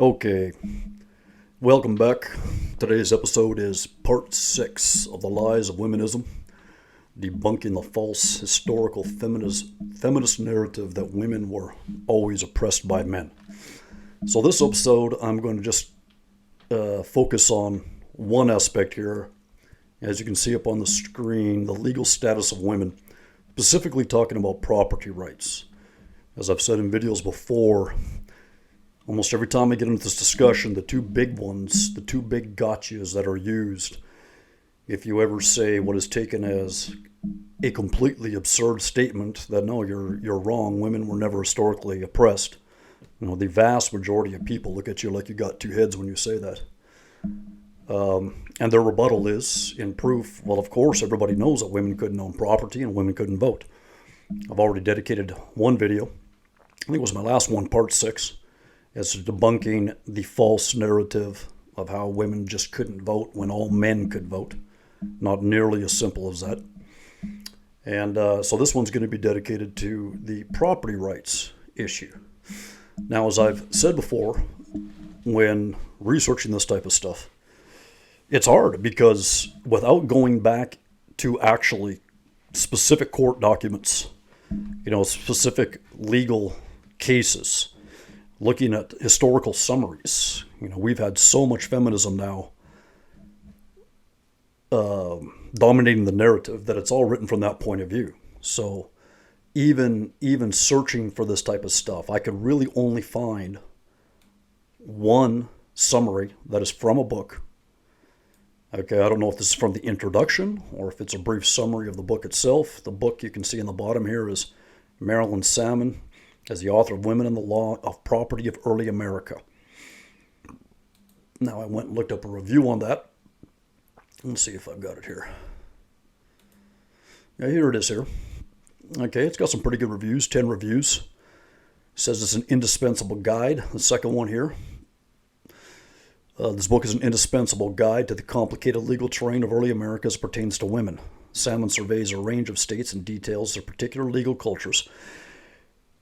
Okay, welcome back. Today's episode is part 6 of the lies of womanism, debunking the false historical feminist narrative that women were always oppressed by men. So this episode, I'm going to just focus on one aspect here. As you can see up on the screen, the legal status of women, specifically talking about property rights. As I've said in videos before, almost every time I get into this discussion, the two big ones, the two big gotchas that are used, if you ever say what is taken as a completely absurd statement that no, you're wrong, women were never historically oppressed. You know, the vast majority of people look at you like you got two heads when you say that. And their rebuttal is, in proof, well, of course, everybody knows that women couldn't own property and women couldn't vote. I've already dedicated one video, I think it was my last one, part 6, as to debunking the false narrative of how women just couldn't vote when all men could vote. Not nearly as simple as that. And so this one's going to be dedicated to the property rights issue. Now, as I've said before, when researching this type of stuff, it's hard because without going back to actually specific court documents, specific legal cases, looking at historical summaries, we've had so much feminism now dominating the narrative that it's all written from that point of view. So even searching for this type of stuff, I could really only find one summary that is from a book. Okay, I don't know if this is from the introduction or if it's a brief summary of the book itself. The book you can see in the bottom here is Marilyn Salmon, as the author of Women and the Law of Property of Early America. Now, I went and looked up a review on that. Let's see if I've got it here. Yeah, here it is here. Okay, it's got some pretty good reviews, 10 reviews. It says it's an indispensable guide. The second one here. This book is an indispensable guide to the complicated legal terrain of early America as it pertains to women. Salmon surveys a range of states and details their particular legal cultures,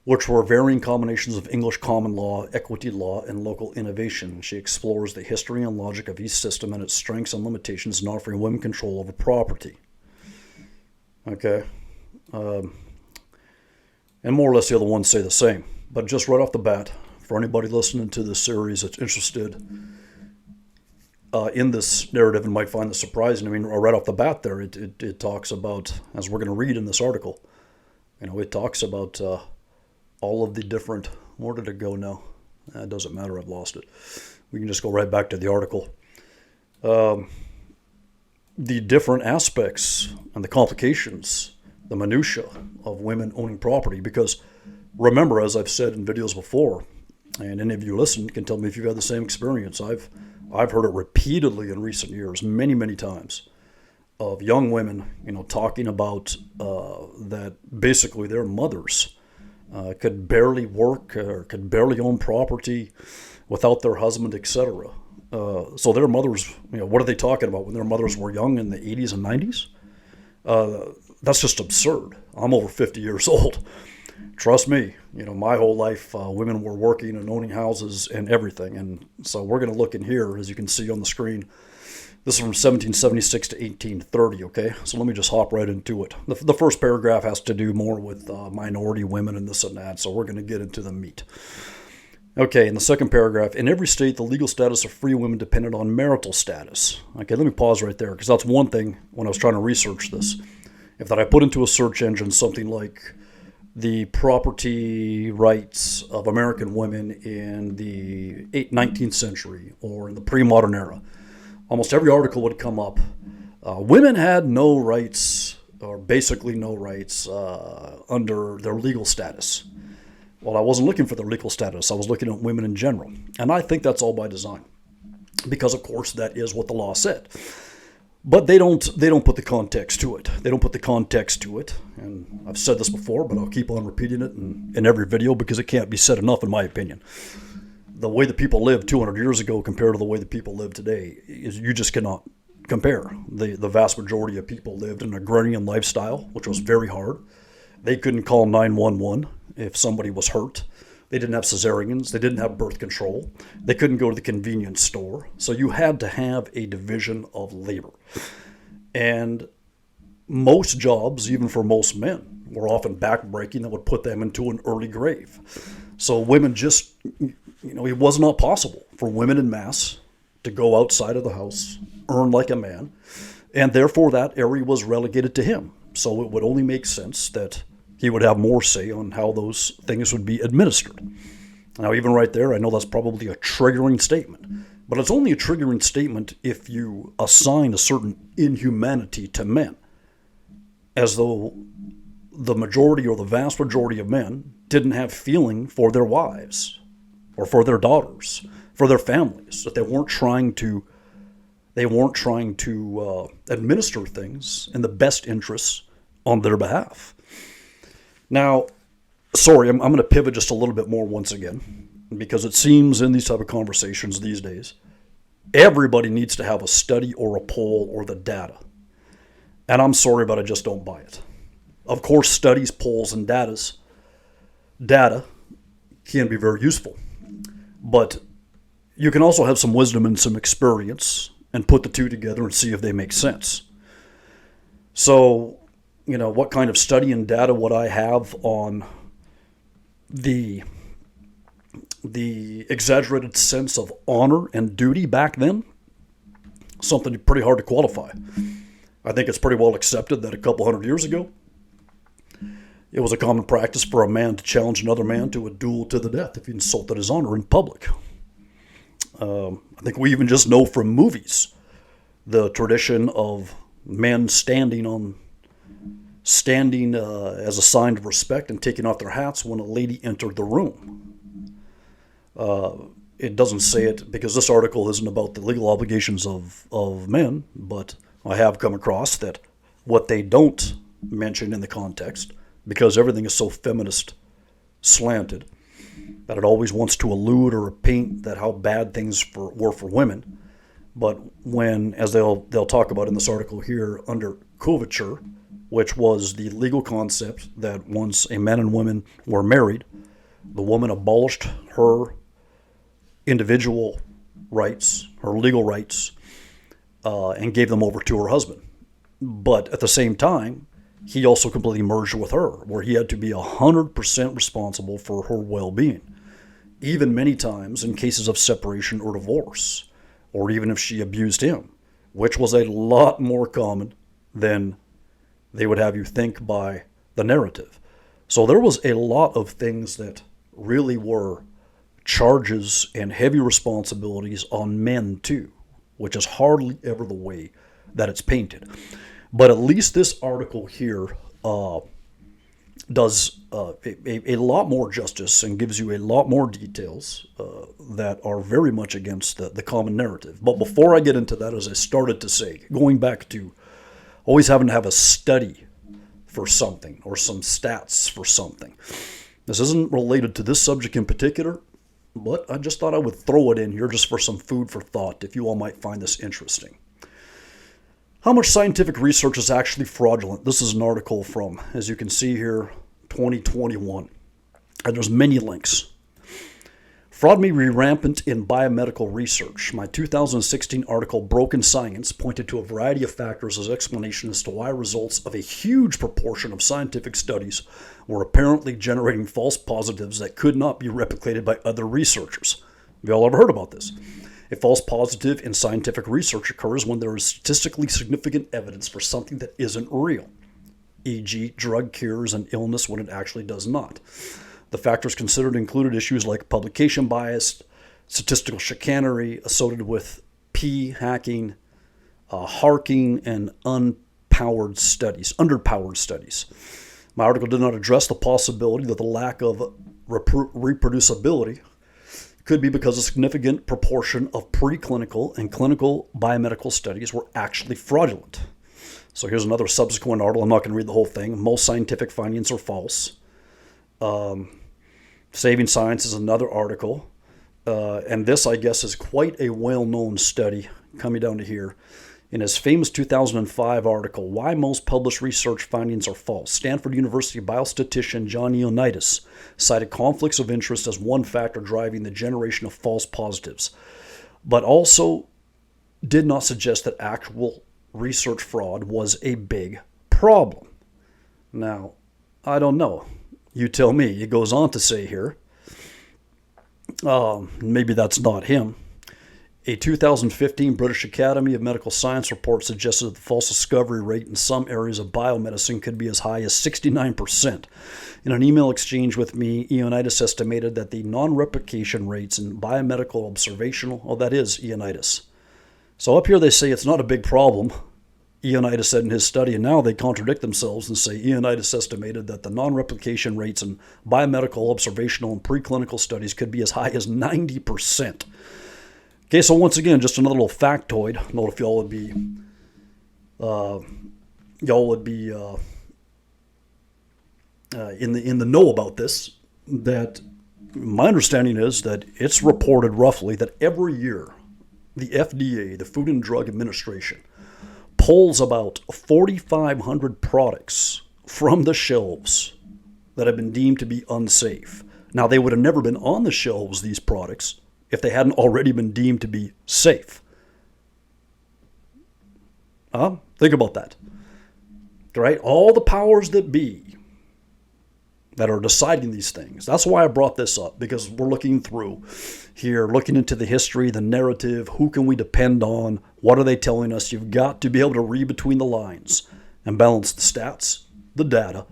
which were varying combinations of English common law, equity law, and local innovation. She explores the history and logic of each system and its strengths and limitations in offering women control over property. Okay. And more or less the other ones say the same. But just right off the bat, for anybody listening to this series that's interested in this narrative and might find this surprising, right off the bat there, it talks about, as we're going to read in this article, it talks about all of the different, where did it go now? It doesn't matter, I've lost it. We can just go right back to the article. The different aspects and the complications, the minutia of women owning property, because remember, as I've said in videos before, and any of you listen can tell me if you've had the same experience. I've heard it repeatedly in recent years, many, many times, of young women, talking about that basically their mothers could barely work or could barely own property without their husband, etc. So their mothers, what are they talking about when their mothers were young in the 80s and 90s? That's just absurd. I'm over 50 years old. Trust me, my whole life, women were working and owning houses and everything. And so we're going to look in here, as you can see on the screen. This is from 1776 to 1830, okay? So let me just hop right into it. The first paragraph has to do more with minority women and this and that, so we're going to get into the meat. Okay, in the second paragraph, in every state, the legal status of free women depended on marital status. Okay, let me pause right there, because that's one thing when I was trying to research this. If that I put into a search engine something like the property rights of American women in the 19th century or in the pre-modern era, almost every article would come up. Women had no rights, or basically no rights, under their legal status. Well, I wasn't looking for their legal status. I was looking at women in general. And I think that's all by design. Because, of course, that is what the law said. But they don't put the context to it. They don't put the context to it. And I've said this before, but I'll keep on repeating it in every video because it can't be said enough, in my opinion. The way that people lived 200 years ago compared to the way that people live today, you just cannot compare. The vast majority of people lived in an agrarian lifestyle, which was very hard. They couldn't call 911 if somebody was hurt. They didn't have cesareans. They didn't have birth control. They couldn't go to the convenience store. So you had to have a division of labor. And most jobs, even for most men, were often backbreaking that would put them into an early grave. So women just, it was not possible for women in mass to go outside of the house, earn like a man, and therefore that area was relegated to him. So it would only make sense that he would have more say on how those things would be administered. Now, even right there, I know that's probably a triggering statement, but it's only a triggering statement if you assign a certain inhumanity to men, as though the majority or the vast majority of men didn't have feeling for their wives or for their daughters, for their families, that they weren't trying to administer things in the best interests on their behalf. Now, sorry, I'm going to pivot just a little bit more once again, because it seems in these type of conversations these days, everybody needs to have a study or a poll or the data. And I'm sorry, but I just don't buy it. Of course, studies, polls, and data can be very useful. But you can also have some wisdom and some experience and put the two together and see if they make sense. So, what kind of study and data would I have on the exaggerated sense of honor and duty back then? Something pretty hard to qualify. I think it's pretty well accepted that a couple hundred years ago, it was a common practice for a man to challenge another man to a duel to the death if he insulted his honor in public. I think we even just know from movies the tradition of men standing as a sign of respect and taking off their hats when a lady entered the room. It doesn't say it because this article isn't about the legal obligations of men, but I have come across that what they don't mention in the context, because everything is so feminist slanted, that it always wants to allude or paint that how bad things were for women. But when, as they'll talk about in this article here, under coverture, which was the legal concept that once a man and woman were married, the woman abolished her individual rights, her legal rights, and gave them over to her husband. But at the same time, he also completely merged with her, where he had to be 100% responsible for her well-being, even many times in cases of separation or divorce, or even if she abused him, which was a lot more common than they would have you think by the narrative. So there was a lot of things that really were charges and heavy responsibilities on men too, which is hardly ever the way that it's painted. But at least this article here does a lot more justice and gives you a lot more details that are very much against the common narrative. But before I get into that, as I started to say, going back to always having to have a study for something or some stats for something. This isn't related to this subject in particular, but I just thought I would throw it in here just for some food for thought if you all might find this interesting. How much scientific research is actually fraudulent? This is an article from, as you can see here, 2021. And there's many links. Fraud may be rampant in biomedical research. My 2016 article, Broken Science, pointed to a variety of factors as explanation as to why results of a huge proportion of scientific studies were apparently generating false positives that could not be replicated by other researchers. Have you all ever heard about this? A false positive in scientific research occurs when there is statistically significant evidence for something that isn't real, e.g., drug cures an illness when it actually does not. The factors considered included issues like publication bias, statistical chicanery associated with p-hacking, harking, and underpowered studies. My article did not address the possibility that the lack of reproducibility could be because a significant proportion of preclinical and clinical biomedical studies were actually fraudulent. So here's another subsequent article. I'm not going to read the whole thing. Most scientific findings are false. Saving Science is another article. And this, I guess, is quite a well-known study, coming down to here. In his famous 2005 article, Why Most Published Research Findings Are False, Stanford University biostatistician John Ioannidis cited conflicts of interest as one factor driving the generation of false positives, but also did not suggest that actual research fraud was a big problem. Now, I don't know. You tell me. It goes on to say here, maybe that's not him. A 2015 British Academy of Medical Science report suggested that the false discovery rate in some areas of biomedicine could be as high as 69%. In an email exchange with me, Ioannidis estimated that the non-replication rates in biomedical observational, that is Ioannidis. So up here they say it's not a big problem, Ioannidis said in his study, and now they contradict themselves and say Ioannidis estimated that the non-replication rates in biomedical observational and preclinical studies could be as high as 90%. Okay, so once again, just another little factoid. I don't know if y'all would be in the know about this. That my understanding is that it's reported roughly that every year the FDA, the Food and Drug Administration, pulls about 4,500 products from the shelves that have been deemed to be unsafe. Now, they would have never been on the shelves, these products, if they hadn't already been deemed to be safe. Think about that. Right? All the powers that be that are deciding these things. That's why I brought this up, because we're looking through here, looking into the history, the narrative, who can we depend on, what are they telling us? You've got to be able to read between the lines and balance the stats, the data,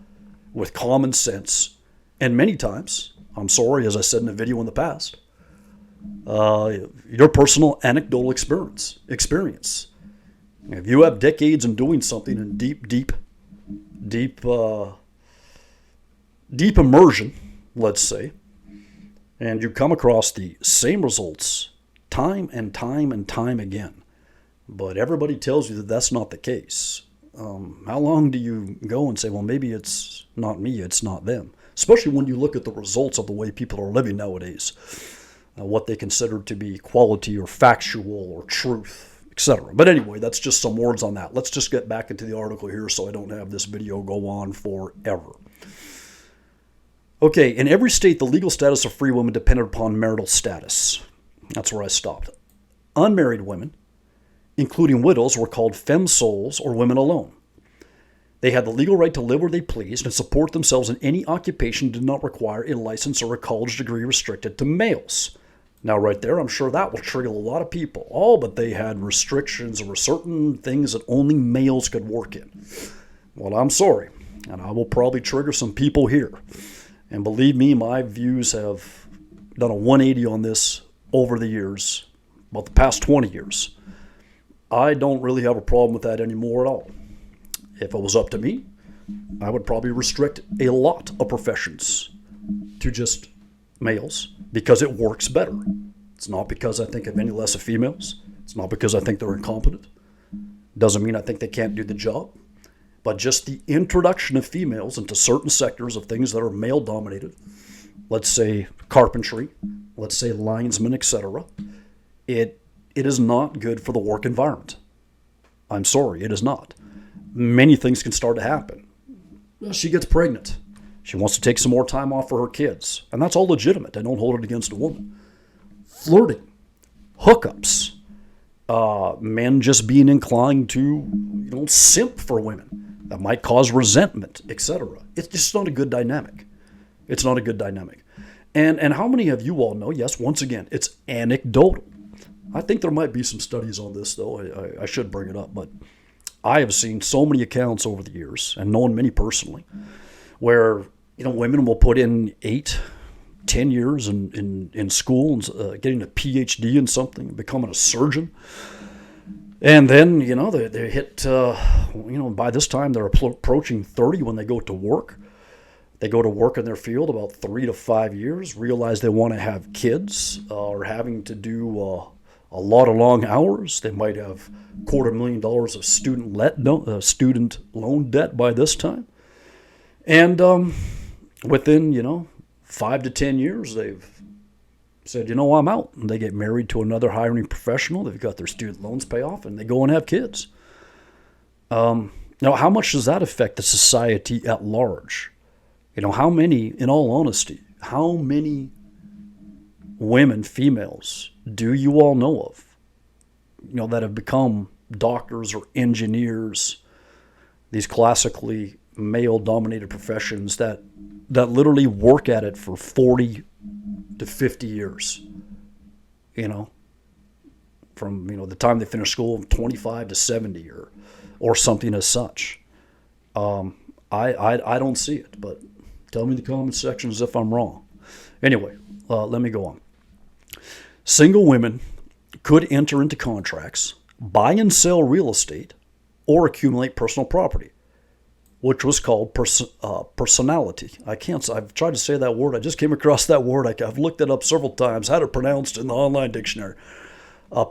with common sense, and many times, I'm sorry, as I said in a video in the past, your personal anecdotal experience. If you have decades in doing something in deep immersion, let's say, and you come across the same results time and time and time again, but everybody tells you that that's not the case, how long do you go and say, well, maybe it's not me, it's not them? Especially when you look at the results of the way people are living nowadays, what they consider to be quality or factual or truth, etc. But anyway, that's just some words on that. Let's just get back into the article here so I don't have this video go on forever. Okay, in every state, the legal status of free women depended upon marital status. That's where I stopped. Unmarried women, including widows, were called femmes-seules, or women alone. They had the legal right to live where they pleased and support themselves in any occupation that did not require a license or a college degree restricted to males. Now, right there, I'm sure that will trigger a lot of people. Oh, but they had restrictions or certain things that only males could work in. Well, I'm sorry, and I will probably trigger some people here. And believe me, my views have done a 180 on this over the years, about the past 20 years. I don't really have a problem with that anymore at all. If it was up to me, I would probably restrict a lot of professions to just males because it works better. It's not because I think of any less of females. It's not because I think they're incompetent. Doesn't mean I think they can't do the job. But just the introduction of females into certain sectors of things that are male-dominated, let's say carpentry, let's say linesmen, etc., it is not good for the work environment. I'm sorry, it is not. Many things can start to happen. She gets pregnant. She wants to take some more time off for her kids. And that's all legitimate. I don't hold it against a woman. Flirting, hookups, men just being inclined to, simp for women. That might cause resentment, etc. It's just not a good dynamic. It's not a good dynamic. And how many of you all know, yes, once again, it's anecdotal. I think there might be some studies on this, though. I should bring it up. But I have seen so many accounts over the years, and known many personally, where women will put in 8, 10 years in school and getting a PhD in something, becoming a surgeon. And then, they hit, by this time they're approaching 30 when they go to work. They go to work in their field about 3 to 5 years, realize they want to have kids, are having to do a lot of long hours. They might have $250,000 of student loan debt by this time. And within, 5 to 10 years, they've said, you know, I'm out. And they get married to another hiring professional. They've got their student loans pay off, and they go and have kids. Now, how much does that affect the society at large? You know, how many, in all honesty, how many women, females, do you all know of, you know, that have become doctors or engineers, these classically male-dominated professions that literally work at it for 40 to 50 years, you know, from, you know, the time they finish school, 25 to 70 or something as such. I don't see it, but tell me in the comment sections if I'm wrong. Anyway, let me go on. Single women could enter into contracts, buy and sell real estate, or accumulate personal property, which was called personality. I've tried to say that word. I just came across that word. I've looked it up several times, had it pronounced in the online dictionary.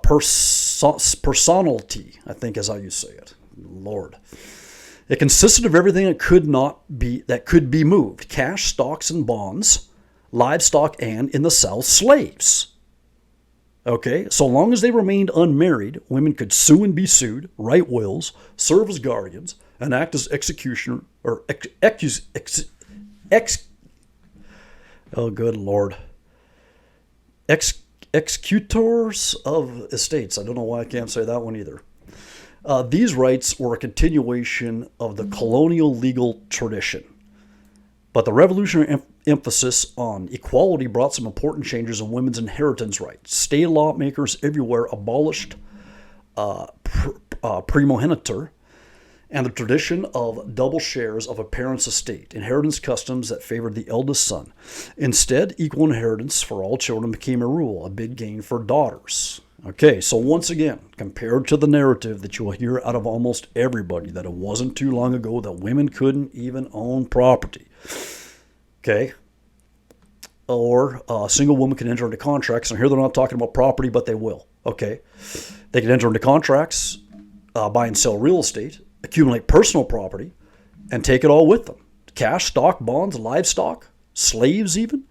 Personality, I think is how you say it. Lord. It consisted of everything that could be moved: cash, stocks, and bonds, livestock, and, in the South, slaves. Okay, so long as they remained unmarried, women could sue and be sued, write wills, serve as guardians, and act as executioner or oh, good Lord, executors of estates. I don't know why I can't say that one either. These rights were a continuation of the colonial legal tradition. But the revolutionary emphasis on equality brought some important changes in women's inheritance rights. State lawmakers everywhere abolished primogeniture and the tradition of double shares of a parent's estate, inheritance customs that favored the eldest son. Instead, equal inheritance for all children became a rule, a big gain for daughters. Okay, so once again, compared to the narrative that you will hear out of almost everybody, that it wasn't too long ago that women couldn't even own property. Okay? Or a single woman can enter into contracts, and here they're not talking about property, but they will. Okay? They can enter into contracts, buy and sell real estate, accumulate personal property, and take it all with them. Cash, stock, bonds, livestock, slaves even.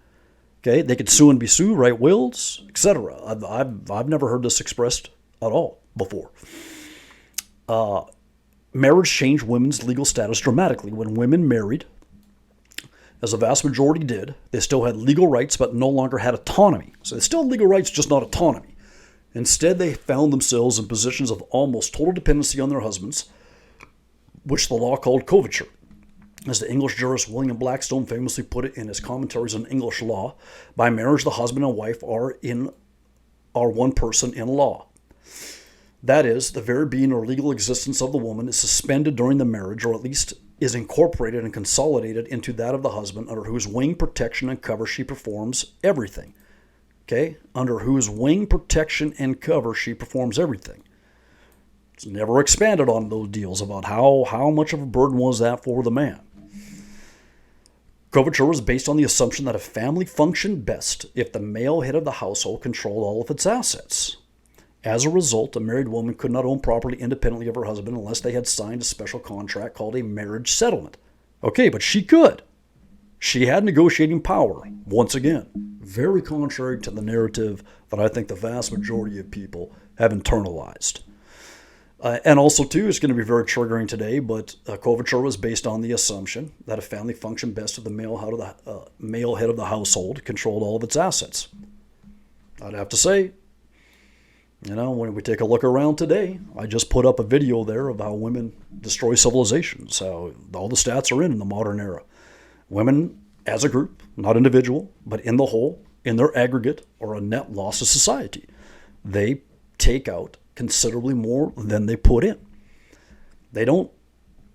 Okay, they could sue and be sued, write wills, etc. I've never heard this expressed at all before. Marriage changed women's legal status dramatically. When women married, as a vast majority did, they still had legal rights but no longer had autonomy. So they still had legal rights, just not autonomy. Instead, they found themselves in positions of almost total dependency on their husbands, which the law called coverture. As the English jurist William Blackstone famously put it in his commentaries on English law, by marriage the husband and wife are one person in law. That is, the very being or legal existence of the woman is suspended during the marriage, or at least is incorporated and consolidated into that of the husband, under whose wing, protection, and cover she performs everything. Okay? Under whose wing, protection, and cover she performs everything. It's never expanded on those deals about how much of a burden was that for the man. Coverture was based on the assumption that a family functioned best if the male head of the household controlled all of its assets. As a result, a married woman could not own property independently of her husband unless they had signed a special contract called a marriage settlement. Okay, but she could. She had negotiating power, once again. Very contrary to the narrative that I think the vast majority of people have internalized. And also, too, it's going to be very triggering today, but coverture was based on the assumption that a family functioned best if the male head of the household controlled all of its assets. I'd have to say, you know, when we take a look around today, I just put up a video there of how women destroy civilizations, how all the stats are in the modern era. Women, as a group, not individual, but in the whole, in their aggregate, are a net loss to society. They take out considerably more than they put in. They don't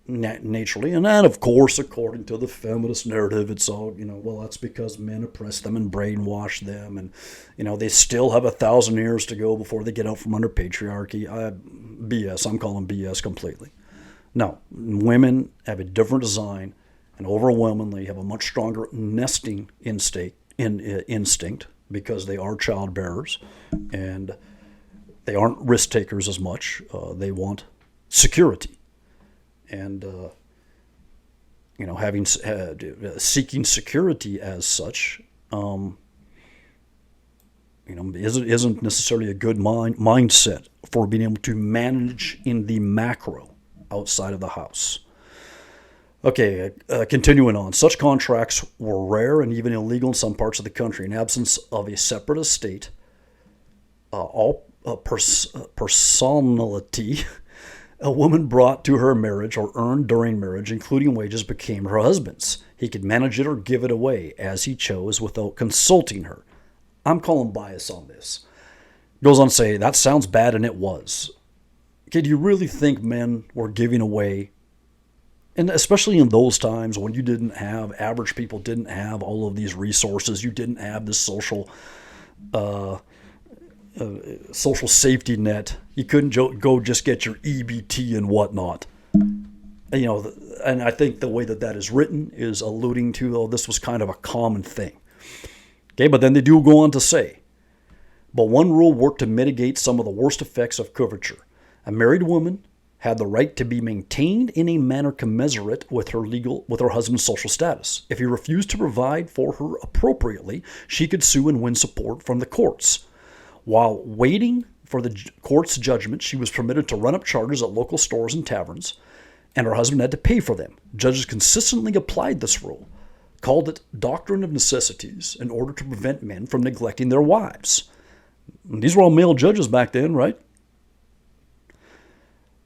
naturally, and that, of course, according to the feminist narrative, it's all, you know, well, that's because men oppress them and brainwash them, and, you know, they still have 1,000 years to go before they get out from under patriarchy. BS. I'm calling BS completely. No, women have a different design and overwhelmingly have a much stronger nesting instinct because they are child bearers, and they aren't risk takers as much. They want security, and you know, seeking security as such Isn't necessarily a good mindset for being able to manage in the macro outside of the house. Okay, continuing on. Such contracts were rare and even illegal in some parts of the country. In absence of a separate estate, all personality a woman brought to her marriage or earned during marriage, including wages, became her husband's. He could manage it or give it away as he chose without consulting her. I'm calling bias on this. Goes on to say, that sounds bad, and it was. Okay, do you really think men were giving away, and especially in those times when you didn't have, average people didn't have all of these resources, you didn't have this social safety net, you couldn't go just get your EBT and whatnot. And I think the way that is written is alluding to, this was kind of a common thing. Okay, but then they do go on to say, but one rule worked to mitigate some of the worst effects of coverture. A married woman had the right to be maintained in a manner commensurate with her husband's social status. If he refused to provide for her appropriately, she could sue and win support from the courts. While waiting for the court's judgment, she was permitted to run up charges at local stores and taverns, and her husband had to pay for them. Judges consistently applied this rule, called it doctrine of necessities, in order to prevent men from neglecting their wives. And these were all male judges back then, right?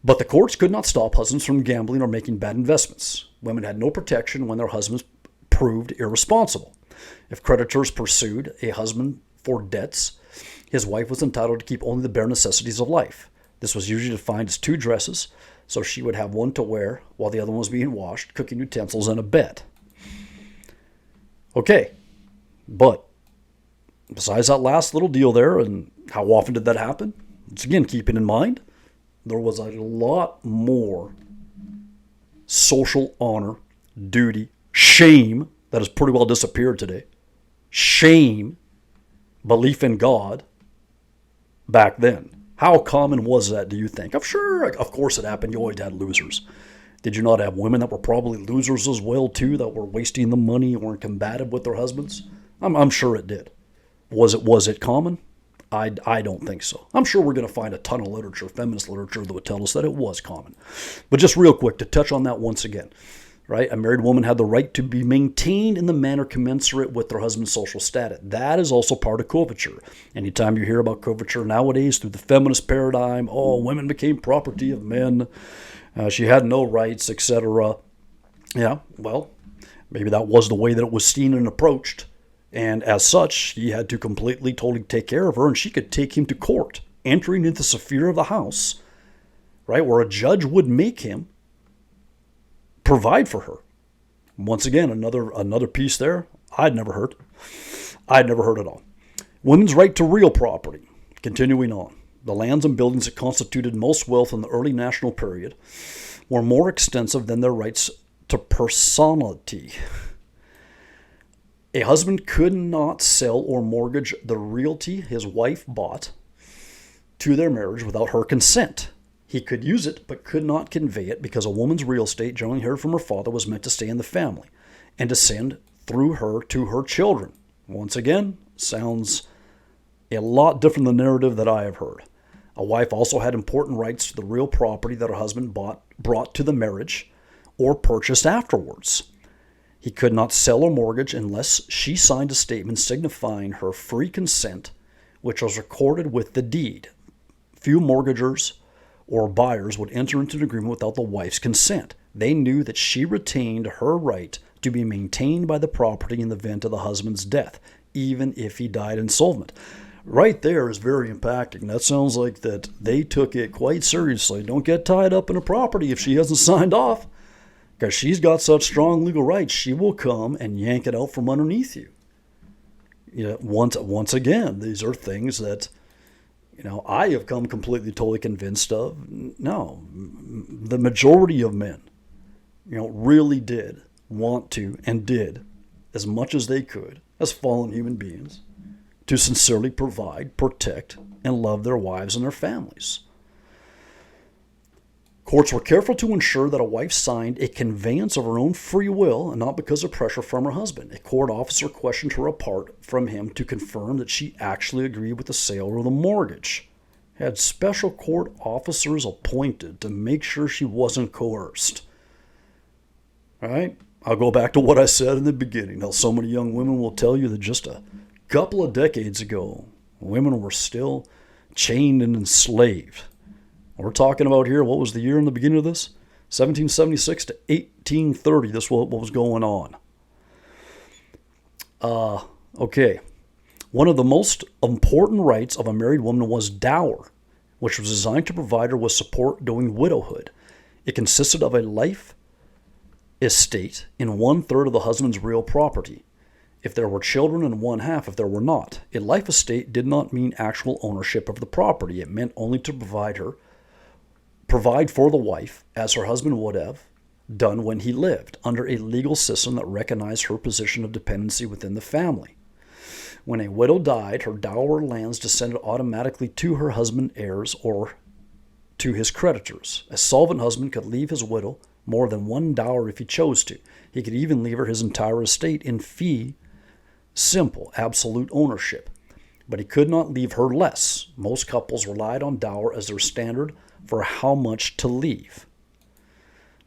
But the courts could not stop husbands from gambling or making bad investments. Women had no protection when their husbands proved irresponsible. If creditors pursued a husband for debts, his wife was entitled to keep only the bare necessities of life. This was usually defined as 2 dresses, so she would have one to wear while the other one was being washed, cooking utensils, and a bed. Okay, but besides that last little deal there, and how often did that happen? Once again, keeping in mind, there was a lot more social honor, duty, shame that has pretty well disappeared today. Shame, belief in God back then. How common was that, do you think? I'm sure, of course it happened. You always had losers. Did you not have women that were probably losers as well, too, that were wasting the money or combative with their husbands? I'm sure it did. Was it common? I don't think so. I'm sure we're going to find a ton of literature, feminist literature, that would tell us that it was common. But just real quick, to touch on that once again, right? A married woman had the right to be maintained in the manner commensurate with their husband's social status. That is also part of coverture. Anytime you hear about coverture nowadays through the feminist paradigm, women became property of men, she had no rights, etc. Yeah, well, maybe that was the way that it was seen and approached. And as such, he had to totally take care of her, and she could take him to court, entering into the sphere of the house, right, where a judge would make him provide for her. Once again, another piece there I'd never heard at all. Women's right to real property. Continuing on. The lands and buildings that constituted most wealth in the early national period were more extensive than their rights to personality. A husband could not sell or mortgage the realty his wife bought to their marriage without her consent. He could use it, but could not convey it, because a woman's real estate, generally inherited from her father, was meant to stay in the family and descend through her to her children. Once again, sounds a lot different than the narrative that I have heard. A wife also had important rights to the real property that her husband brought to the marriage or purchased afterwards. He could not sell or mortgage unless she signed a statement signifying her free consent, which was recorded with the deed. Few mortgagors or buyers would enter into an agreement without the wife's consent. They knew that she retained her right to be maintained by the property in the event of the husband's death, even if he died insolvent. Right there is very impacting. That sounds like that they took it quite seriously. Don't get tied up in a property if she hasn't signed off, because she's got such strong legal rights. She will come and yank it out from underneath you. Once again, these are things that I have come completely, totally convinced of. No, the majority of men, really did want to and did as much as they could as fallen human beings to sincerely provide, protect, and love their wives and their families. Courts were careful to ensure that a wife signed a conveyance of her own free will and not because of pressure from her husband. A court officer questioned her apart from him to confirm that she actually agreed with the sale or the mortgage. Had special court officers appointed to make sure she wasn't coerced. All right? I'll go back to what I said in the beginning. Now, so many young women will tell you that just a couple of decades ago, women were still chained and enslaved. We're talking about here, what was the year in the beginning of this? 1776 to 1830. This was what was going on. Okay. One of the most important rights of a married woman was dower, which was designed to provide her with support during widowhood. It consisted of a life estate in 1/3 of the husband's real property, if there were children, and 1/2 if there were not. A life estate did not mean actual ownership of the property. It meant only to provide for the wife, as her husband would have done when he lived, under a legal system that recognized her position of dependency within the family. When a widow died, her dower lands descended automatically to her husband's heirs or to his creditors. A solvent husband could leave his widow more than one dower if he chose to. He could even leave her his entire estate in fee simple, absolute ownership. But he could not leave her less. Most couples relied on dower as their standard for how much to leave.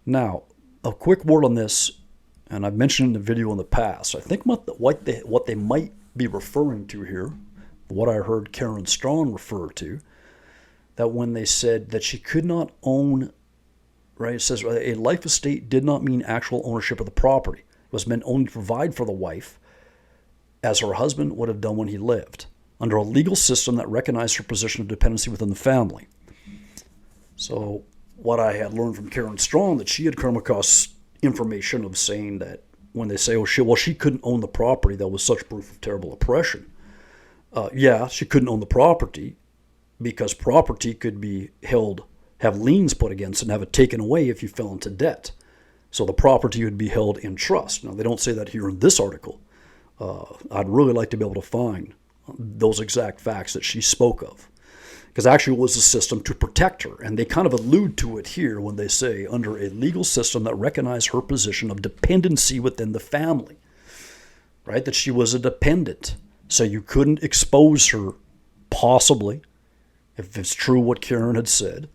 Now, a quick word on this, and I've mentioned in the video in the past. I think what they might be referring to here, what I heard Karen Strong refer to, that when they said that she could not own, right, it says a life estate did not mean actual ownership of the property. It was meant only to provide for the wife, as her husband would have done when he lived, under a legal system that recognized her position of dependency within the family. So what I had learned from Karen Strong, that she had come across information of saying that when they say, she couldn't own the property, that was such proof of terrible oppression. She couldn't own the property because property could be held, have liens put against it, and have it taken away if you fell into debt. So the property would be held in trust. Now, they don't say that here in this article. I'd really like to be able to find those exact facts that she spoke of, because actually it was a system to protect her, and they kind of allude to it here when they say under a legal system that recognized her position of dependency within the family, right? That she was a dependent, so you couldn't expose her, possibly, if it's true what Karen had said,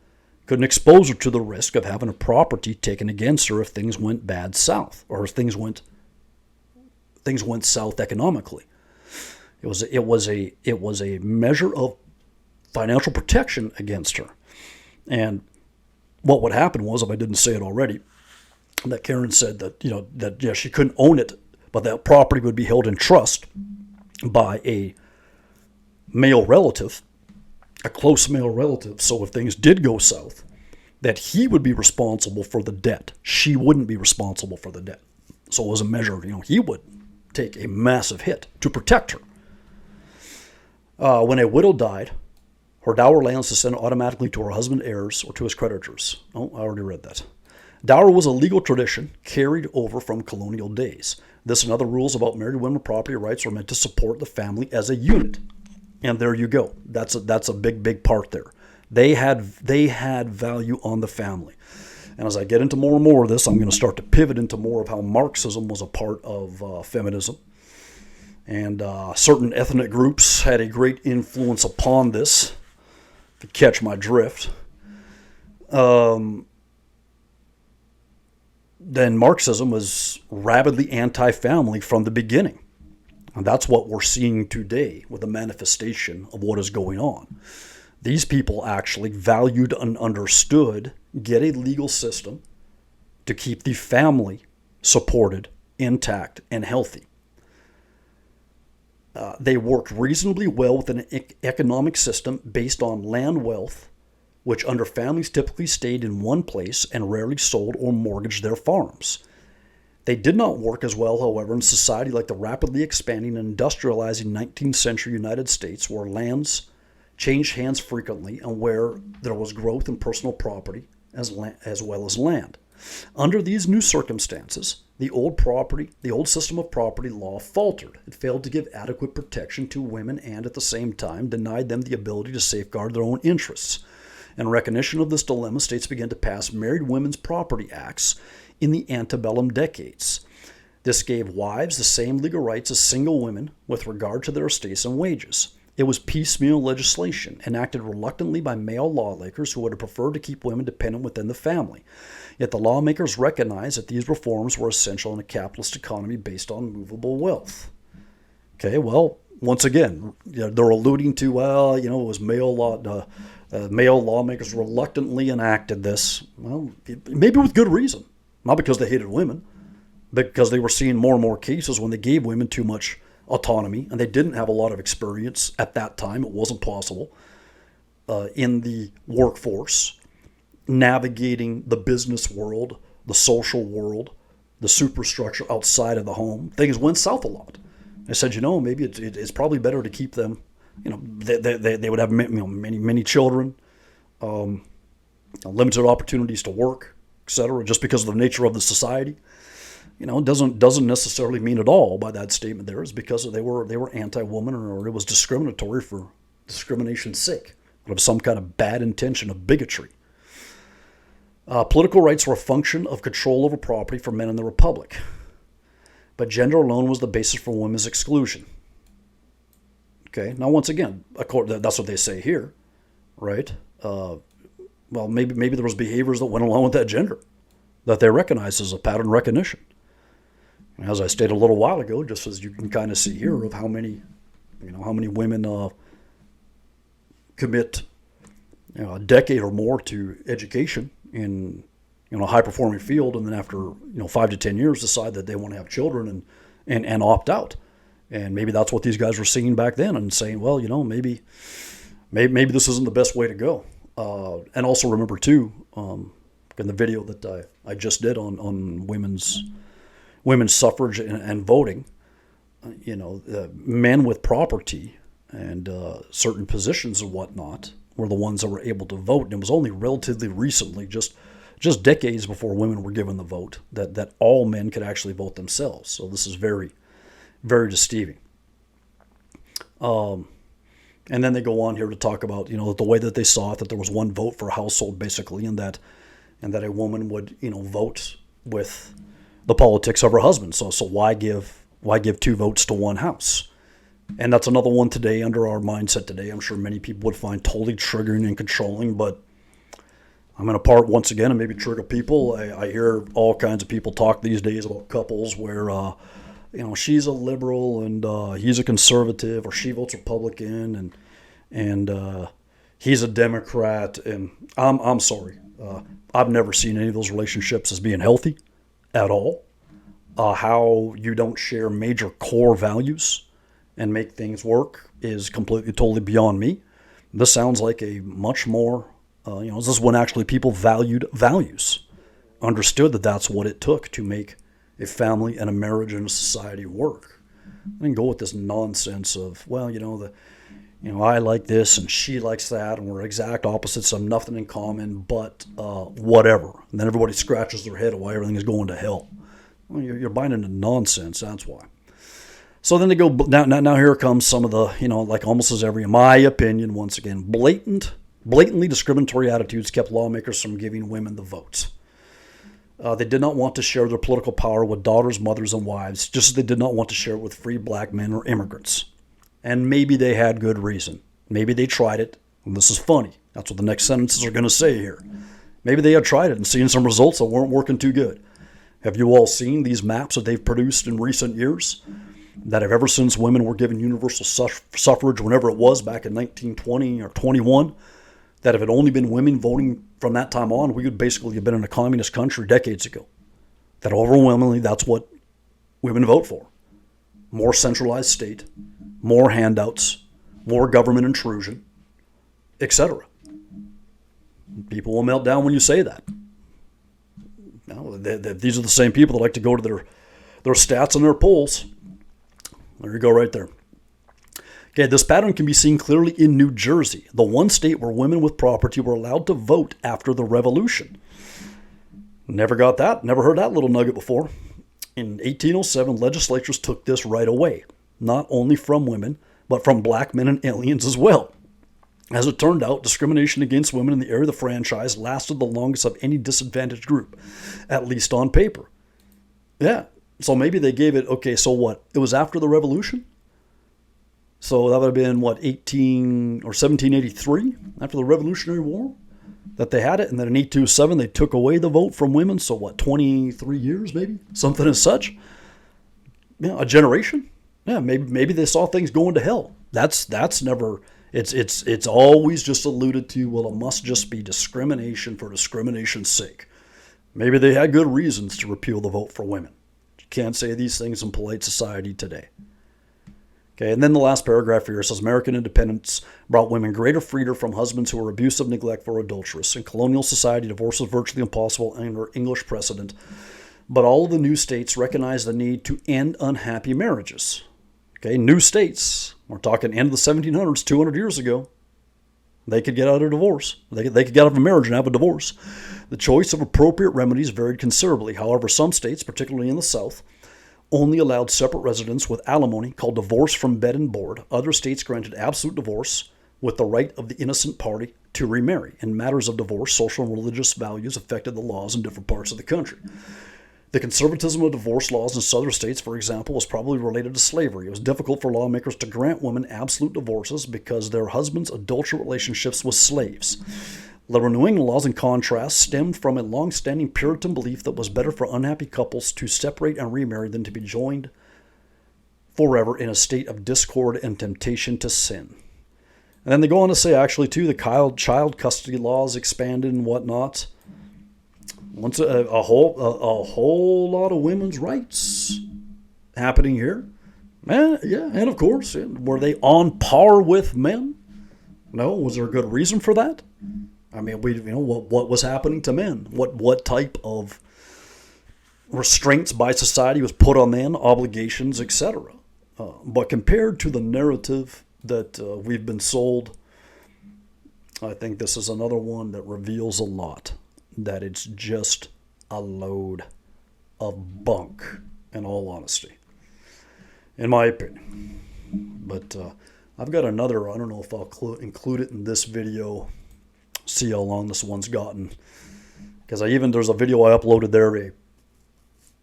couldn't expose her to the risk of having a property taken against her if things went bad south, or if things went south economically. It was a measure of financial protection against her. And what would happen was, if I didn't say it already, that Karen said that she couldn't own it, but that property would be held in trust by a male relative, a close male relative. So if things did go south, that he would be responsible for the debt. She wouldn't be responsible for the debt. So it was a measure, he would take a massive hit to protect her. When a widow died, her dower lands descended automatically to her husband's heirs or to his creditors. Oh, I already read that. Dower was a legal tradition carried over from colonial days. This and other rules about married women property rights were meant to support the family as a unit. And there you go. That's a big part there. They had value on the family. And as I get into more and more of this, I'm going to start to pivot into more of how Marxism was a part of feminism. And certain ethnic groups had a great influence upon this, if you catch my drift. Then Marxism was rabidly anti-family from the beginning. And that's what we're seeing today with the manifestation of what is going on. These people actually valued and understood, get a legal system to keep the family supported, intact, and healthy. They worked reasonably well with an economic system based on land wealth, which under families typically stayed in one place and rarely sold or mortgaged their farms. They did not work as well, however, in society like the rapidly expanding and industrializing 19th century United States, where lands changed hands frequently and where there was growth in personal property as well as land. Under these new circumstances, the old system of property law faltered. It failed to give adequate protection to women and at the same time denied them the ability to safeguard their own interests. In recognition of this dilemma, states began to pass Married Women's Property Acts in the antebellum decades. This gave wives the same legal rights as single women with regard to their estates and wages. It was piecemeal legislation, enacted reluctantly by male lawmakers who would have preferred to keep women dependent within the family. Yet the lawmakers recognized that these reforms were essential in a capitalist economy based on movable wealth. Okay, well, once again, they're alluding to, it was male lawmakers reluctantly enacted this. Well, maybe with good reason. Not because they hated women, but because they were seeing more and more cases when they gave women too much autonomy, and they didn't have a lot of experience at that time. It wasn't possible in the workforce, navigating the business world, the social world, the superstructure outside of the home. Things went south a lot. I said, maybe it's probably better to keep them. They would have many children, limited opportunities to work, etc. Just because of the nature of the society. Doesn't necessarily mean at all by that statement there is because they were anti-woman or it was discriminatory for discrimination's sake, of some kind of bad intention of bigotry. Political rights were a function of control over property for men in the Republic, but gender alone was the basis for women's exclusion. Okay, now once again, that's what they say here, right? Well, maybe there was behaviors that went along with that gender that they recognized as a pattern recognition. As I stated a little while ago, just as you can kind of see here, of how many women commit a decade or more to education in a high-performing field, and then after 5 to 10 years decide that they want to have children and opt out. And maybe that's what these guys were seeing back then and saying, well, maybe this isn't the best way to go. And also remember too, in the video that I just did on women's suffrage and voting, men with property and certain positions and whatnot were the ones that were able to vote. And it was only relatively recently, just decades before women were given the vote, that all men could actually vote themselves. So this is very, very deceiving. And then they go on here to talk about, the way that they saw it, that there was one vote for a household basically, and that a woman would, vote with the politics of her husband. So why give 2 votes to one house? And that's another one today under our mindset today. I'm sure many people would find totally triggering and controlling, but I'm going to part once again and maybe trigger people. I hear all kinds of people talk these days about couples where, she's a liberal and he's a conservative, or she votes Republican and he's a Democrat. And I'm sorry. I've never seen any of those relationships as being healthy at all. How you don't share major core values and make things work is completely, totally beyond me. This sounds like a much more, this is when actually people valued values, understood that that's what it took to make a family and a marriage and a society work. I didn't go with this nonsense of, I like this and she likes that and we're exact opposites, so nothing in common, but whatever. And then everybody scratches their head why everything is going to hell. Well, you're buying into nonsense, that's why. So then they go, now here comes some of the, like almost as every, in my opinion, once again, blatantly discriminatory attitudes kept lawmakers from giving women the votes. They did not want to share their political power with daughters, mothers, and wives, just as they did not want to share it with free black men or immigrants. And maybe they had good reason. Maybe they tried it, and this is funny. That's what the next sentences are going to say here. Maybe they had tried it and seen some results that weren't working too good. Have you all seen these maps that they've produced in recent years? That have ever since women were given universal suffrage, whenever it was, back in 1920 or 21, that if it had only been women voting from that time on, we would basically have been in a communist country decades ago. That overwhelmingly, that's what women vote for. More centralized state, more handouts, more government intrusion, etc. People will melt down when you say that. Now, these are the same people that like to go to their stats and their polls. There you go right there. Okay, this pattern can be seen clearly in New Jersey, the one state where women with property were allowed to vote after the Revolution. Never got that, never heard that little nugget before. In 1807, legislatures took this right away, not only from women, but from black men and aliens as well. As it turned out, discrimination against women in the area of the franchise lasted the longest of any disadvantaged group, at least on paper. Yeah, so maybe they gave it, okay, so what? It was after the Revolution? So that would have been, what, 1783, after the Revolutionary War, that they had it. And then in 1827, they took away the vote from women. So what, 23 years maybe? Something as such? Yeah, a generation? Yeah, maybe they saw things going to hell. That's never... It's always just alluded to, well, it must just be discrimination for discrimination's sake. Maybe they had good reasons to repeal the vote for women. You can't say these things in polite society today. Okay, and then the last paragraph here says, American independence brought women greater freedom from husbands who were abusive, neglectful, or adulterous. In colonial society, divorce was virtually impossible under English precedent, but all of the new states recognized the need to end unhappy marriages. Okay, new states, we're talking end of the 1700s, 200 years ago, they could get out of a divorce. They could get out of a marriage and have a divorce. The choice of appropriate remedies varied considerably. However, some states, particularly in the South, only allowed separate residence with alimony, called divorce from bed and board. Other states granted absolute divorce with the right of the innocent party to remarry. In matters of divorce, social and religious values affected the laws in different parts of the country. The conservatism of divorce laws in southern states, for example, was probably related to slavery. It was difficult for lawmakers to grant women absolute divorces because their husbands' adulterous relationships with slaves. The New England laws, in contrast, stemmed from a long-standing Puritan belief that it was better for unhappy couples to separate and remarry than to be joined forever in a state of discord and temptation to sin. And then they go on to say, actually, too, the child custody laws expanded and whatnot. Once a whole lot of women's rights happening here. Yeah, and of course, were they on par with men? No, was there a good reason for that? I mean, what was happening to men? What type of restraints by society was put on them, obligations, etc. But compared to the narrative that we've been sold, I think this is another one that reveals a lot. That it's just a load of bunk, in all honesty, in my opinion. But I've got another, I don't know if I'll include it in this video, see how long this one's gotten. Because there's a video I uploaded there a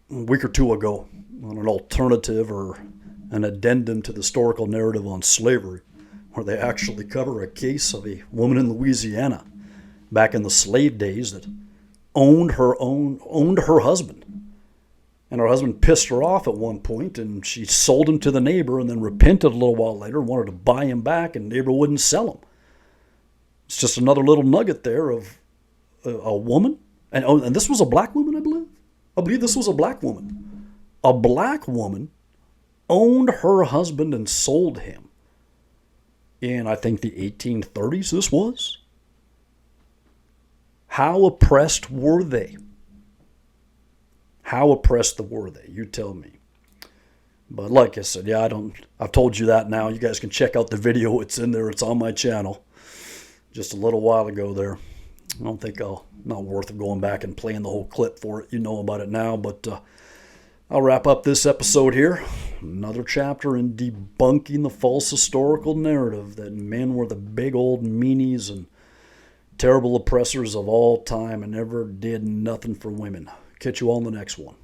week or two ago on an alternative or an addendum to the historical narrative on slavery, where they actually cover a case of a woman in Louisiana back in the slave days that owned her husband. And her husband pissed her off at one point, and she sold him to the neighbor and then repented a little while later, wanted to buy him back, and the neighbor wouldn't sell him. It's just another little nugget there of a woman. And this was a black woman, I believe. I believe this was a black woman. A black woman owned her husband and sold him in, I think, the 1830s this was. How oppressed were they? How oppressed were they? You tell me. But like I said, I've told you that now. You guys can check out the video. It's in there. It's on my channel. Just a little while ago there. I don't think not worth going back and playing the whole clip for it. You know about it now. But I'll wrap up this episode here. Another chapter in debunking the false historical narrative that men were the big old meanies and terrible oppressors of all time and never did nothing for women. Catch you all in the next one.